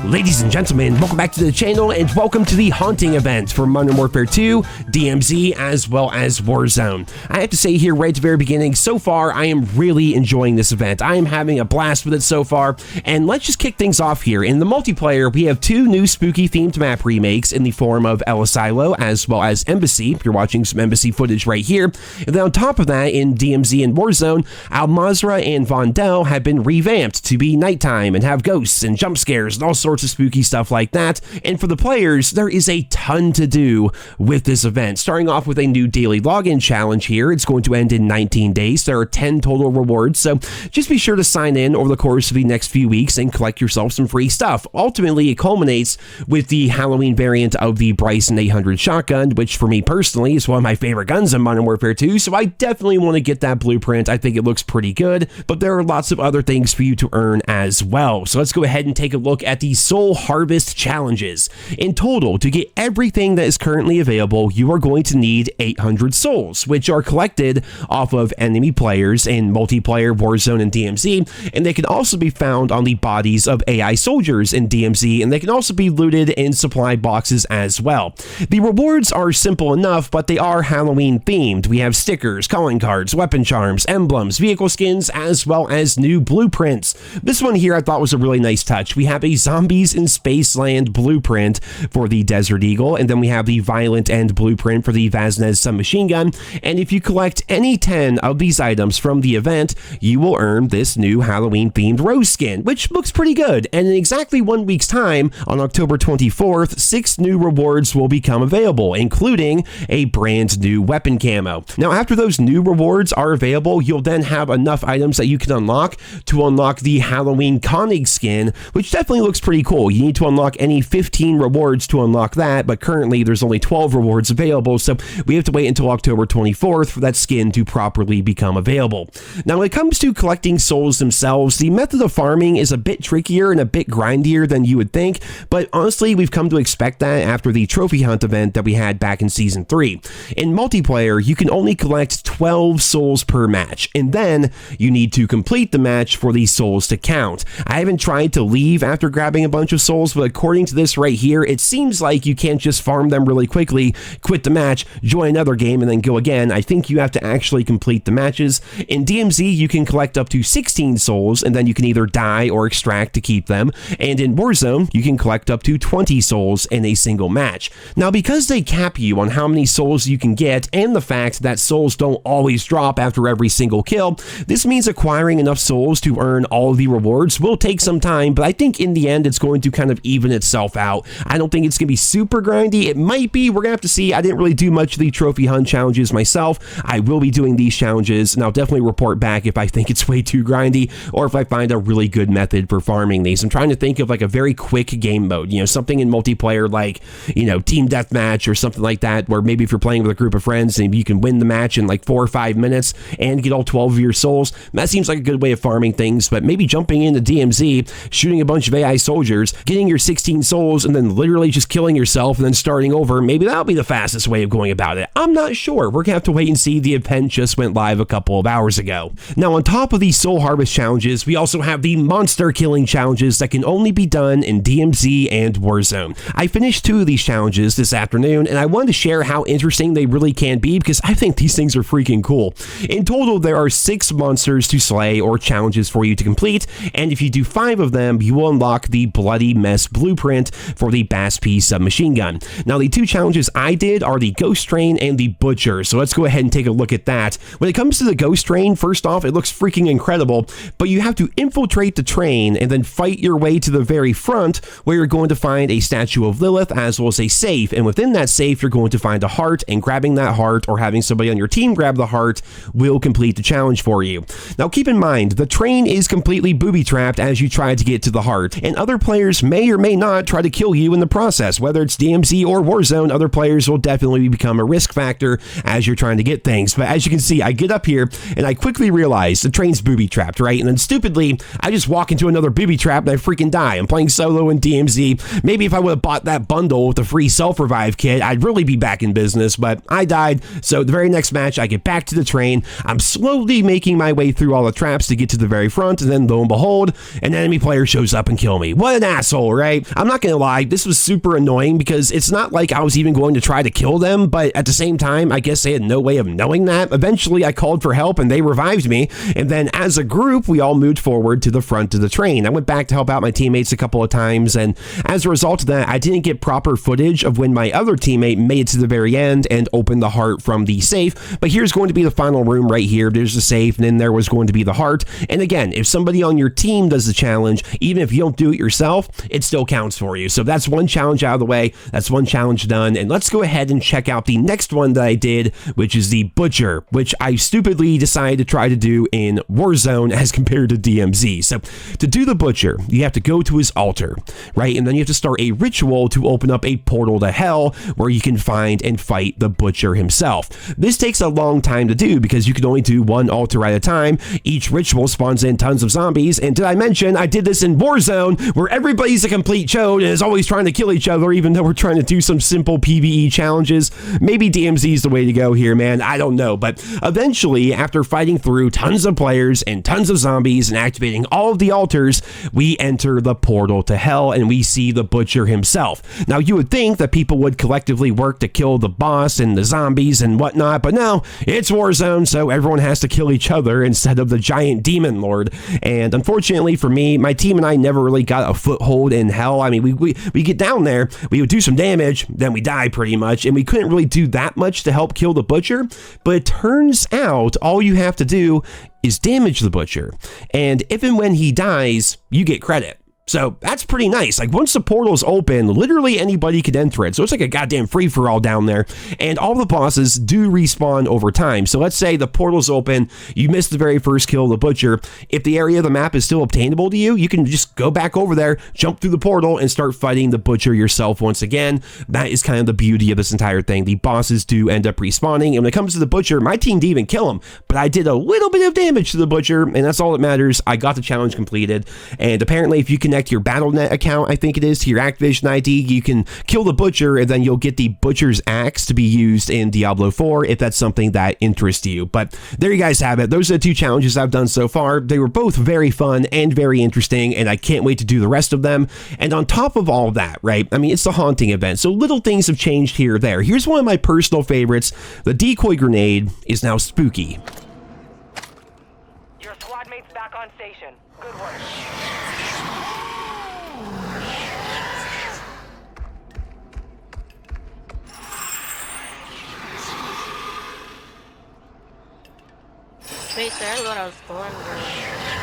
Ladies and gentlemen, welcome back to the channel and welcome to the haunting event for Modern Warfare 2, DMZ, as well as Warzone. I have to say here right at the very beginning, so far I am really enjoying this event. I am having a blast with it so far, and let's just kick things off here. In the multiplayer, we have two new spooky themed map remakes in the form of El Asilo as well as Embassy. You're watching some Embassy footage right here. And then on top of that, in DMZ and Warzone, Al Mazrah and Vondel have been revamped to be nighttime and have ghosts and jump scares and all sorts of spooky stuff like that. And for the players, there is a ton to do with this event. Starting off with a new daily login challenge here. It's going to end in 19 days. There are 10 total rewards, so just be sure to sign in over the course of the next few weeks and collect yourself some free stuff. Ultimately, it culminates with the Halloween variant of the Bryson 800 shotgun, which for me personally is one of my favorite guns in Modern Warfare 2, so I definitely want to get that blueprint. I think it looks pretty good, but there are lots of other things for you to earn as well. So let's go ahead and take a look at the Soul Harvest challenges. In total, to get everything that is currently available, you are going to need 800 souls, which are collected off of enemy players in multiplayer, Warzone, and DMZ, and they can also be found on the bodies of AI soldiers in DMZ, and they can also be looted in supply boxes as well. The rewards are simple enough, but they are Halloween themed. We have stickers, calling cards, weapon charms, emblems, vehicle skins, as well as new blueprints. This one here I thought was a really nice touch. We have a Zombies in Spaceland blueprint for the Desert Eagle, and then we have the Violent End blueprint for the Vaznez submachine gun. And if you collect any 10 of these items from the event, you will earn this new Halloween themed Rose skin, which looks pretty good. And in exactly 1 week's time, on October 24th, 6 new rewards will become available, including a brand new weapon camo. Now, after those new rewards are available, you'll then have enough items that you can unlock to unlock the Halloween Koenig skin, which definitely looks pretty cool. You need to unlock any 15 rewards to unlock that, but currently there's only 12 rewards available, so we have to wait until October 24th for that skin to properly become available. Now, when it comes to collecting souls themselves, the method of farming is a bit trickier and a bit grindier than you would think, but honestly, we've come to expect that after the trophy hunt event that we had back in Season 3. In multiplayer, you can only collect 12 souls per match, and then you need to complete the match for these souls to count. I haven't tried to leave after grabbing a bunch of souls, but according to this right here, it seems like you can't just farm them really quickly, quit the match, join another game, and then go again. I think you have to actually complete the matches. In DMZ, you can collect up to 16 souls, and then you can either die or extract to keep them. And in Warzone, you can collect up to 20 souls in a single match. Now, because they cap you on how many souls you can get, and the fact that souls don't always drop after every single kill, this means acquiring enough souls to earn all of the rewards will take some time, but I think in the end, it's going to kind of even itself out. I don't think it's going to be super grindy. It might be. We're going to have to see. I didn't really do much of the trophy hunt challenges myself. I will be doing these challenges, and I'll definitely report back if I think it's way too grindy or if I find a really good method for farming these. I'm trying to think of like a very quick game mode, something in multiplayer like, team deathmatch or something like that, where maybe if you're playing with a group of friends and you can win the match in like 4 or 5 minutes and get all 12 of your souls. That seems like a good way of farming things, but maybe jumping into DMZ, shooting a bunch of AI soldiers, getting your 16 souls, and then literally just killing yourself and then starting over, maybe that'll be the fastest way of going about it. I'm not sure. We're gonna have to wait and see. The event just went live a couple of hours ago. Now, on top of these soul harvest challenges, we also have the monster killing challenges that can only be done in DMZ and Warzone. I finished 2 of these challenges this afternoon, and I wanted to share how interesting they really can be because I think these things are freaking cool. In total, there are 6 monsters to slay or challenges for you to complete, and if you do 5 of them, you will unlock the Bloody Mess blueprint for the BAS-P submachine gun. Now, the 2 challenges I did are the Ghost Train and the Butcher, so let's go ahead and take a look at that. When it comes to the Ghost Train, first off, it looks freaking incredible, but you have to infiltrate the train and then fight your way to the very front, where you're going to find a statue of Lilith as well as a safe, and within that safe, you're going to find a heart, and grabbing that heart or having somebody on your team grab the heart will complete the challenge for you. Now, keep in mind, the train is completely booby-trapped as you try to get to the heart, and other players may or may not try to kill you in the process. Whether it's DMZ or Warzone, other players will definitely become a risk factor as you're trying to get things. But as you can see, I get up here and I quickly realize the train's booby-trapped, right? And then stupidly, I just walk into another booby-trap and I freaking die. I'm playing solo in DMZ. Maybe if I would have bought that bundle with the free self-revive kit, I'd really be back in business, but I died. So the very next match, I get back to the train. I'm slowly making my way through all the traps to get to the very front, and then lo and behold, an enemy player shows up and kill me. What an asshole, right? I'm not gonna lie, this was super annoying because it's not like I was even going to try to kill them, but at the same time, I guess they had no way of knowing that. Eventually, I called for help and they revived me, and then as a group, we all moved forward to the front of the train. I went back to help out my teammates a couple of times, and as a result of that, I didn't get proper footage of when my other teammate made it to the very end and opened the heart from the safe. But here's going to be the final room right here. There's the safe, and then there was going to be the heart. And again, if somebody on your team does the challenge, even if you don't do it yourself, it still counts for you. So that's one challenge out of the way. That's one challenge done. And let's go ahead and check out the next one that I did, which is the Butcher, which I stupidly decided to try to do in Warzone as compared to DMZ. So to do the Butcher, you have to go to his altar, right? And then you have to start a ritual to open up a portal to hell where you can find and fight the Butcher himself. This takes a long time to do because you can only do one altar at a time. Each ritual spawns in tons of zombies, and did I mention I did this in Warzone where everybody's a complete chode and is always trying to kill each other, even though we're trying to do some simple PvE challenges. Maybe DMZ is the way to go here, man. I don't know, but eventually, after fighting through tons of players and tons of zombies and activating all of the altars, we enter the portal to hell and we see the Butcher himself. Now, you would think that people would collectively work to kill the boss and the zombies and whatnot, but no, it's Warzone, so everyone has to kill each other instead of the giant demon lord. And unfortunately for me, my team and I never really got a foothold in hell. I mean, we get down there, we would do some damage, then we die pretty much, and we couldn't really do that much to help kill the Butcher. But it turns out all you have to do is damage the Butcher, and if and when he dies, you get credit. So that's pretty nice. Like, once the portal's open, literally anybody could enter it. So it's like a goddamn free-for-all down there. And all the bosses do respawn over time. So let's say the portal's open, you missed the very first kill of the Butcher. If the area of the map is still obtainable to you, you can just go back over there, jump through the portal, and start fighting the Butcher yourself once again. That is kind of the beauty of this entire thing. The bosses do end up respawning. And when it comes to the Butcher, my team didn't even kill him, but I did a little bit of damage to the Butcher, and that's all that matters. I got the challenge completed. And apparently, if you connect your Battle.net account, I think it is, to your Activision ID, you can kill the Butcher, and then you'll get the Butcher's axe to be used in Diablo 4 if that's something that interests you. But there you guys have it. Those are the two challenges I've done so far. They were both very fun and very interesting, and I can't wait to do the rest of them. And on top of all that, right, I mean, it's the haunting event, so little things have changed here or there. Here's one of my personal favorites. The decoy grenade is now spooky. Your squad mate's back on station. Good work. Wait, there, what I was born with.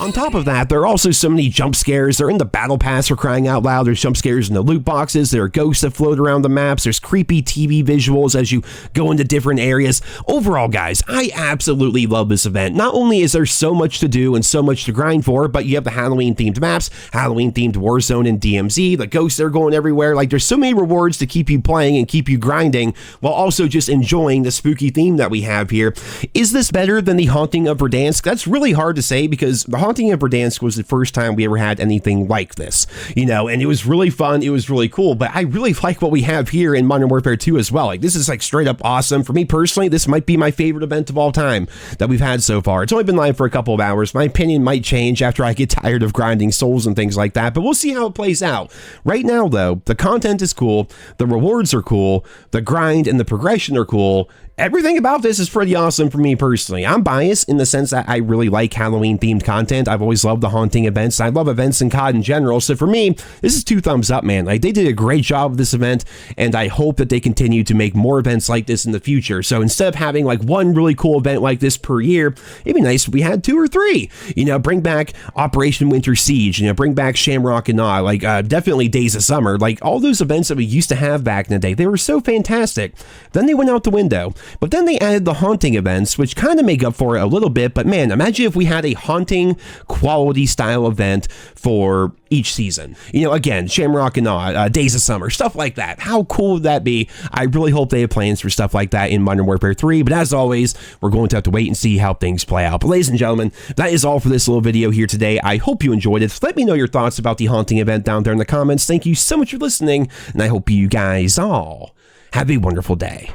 On top of that, there are also so many jump scares. They're in the battle pass, for crying out loud. There's jump scares in the loot boxes. There are ghosts that float around the maps. There's creepy TV visuals as you go into different areas. Overall, guys, I absolutely love this event. Not only is there so much to do and so much to grind for, but you have the Halloween-themed maps, Halloween-themed Warzone and DMZ, the ghosts that are going everywhere. Like, there's so many rewards to keep you playing and keep you grinding while also just enjoying the spooky theme that we have here. Is this better than the Haunting of Verdansk? That's really hard to say because the Haunting of Verdansk was the first time we ever had anything like this, you know, and it was really fun. It was really cool, but I really like what we have here in Modern Warfare 2 as well. Like, this is like straight up awesome. For me personally, this might be my favorite event of all time that we've had so far. It's only been live for a couple of hours. My opinion might change after I get tired of grinding souls and things like that, but we'll see how it plays out. Right now, though, the content is cool. The rewards are cool. The grind and the progression are cool. Everything about this is pretty awesome for me personally. I'm biased in the sense that I really like Halloween-themed content. I've always loved the haunting events. I love events in COD in general. So for me, this is 2 thumbs up, man. Like, they did a great job with this event, and I hope that they continue to make more events like this in the future. So instead of having like one really cool event like this per year, it'd be nice if we had 2 or 3. You know, bring back Operation Winter Siege. You know, bring back Shamrock and Awe. Like, definitely Days of Summer. Like, all those events that we used to have back in the day, they were so fantastic. Then they went out the window. But then they added the haunting events, which kind of make up for it a little bit. But man, imagine if we had a haunting quality style event for each season. You know, again, Shamrock and Awe, Days of Summer, stuff like that. How cool would that be? I really hope they have plans for stuff like that in Modern Warfare 3. But as always, we're going to have to wait and see how things play out. But ladies and gentlemen, that is all for this little video here today. I hope you enjoyed it. Let me know your thoughts about the haunting event down there in the comments. Thank you so much for listening, and I hope you guys all have a wonderful day.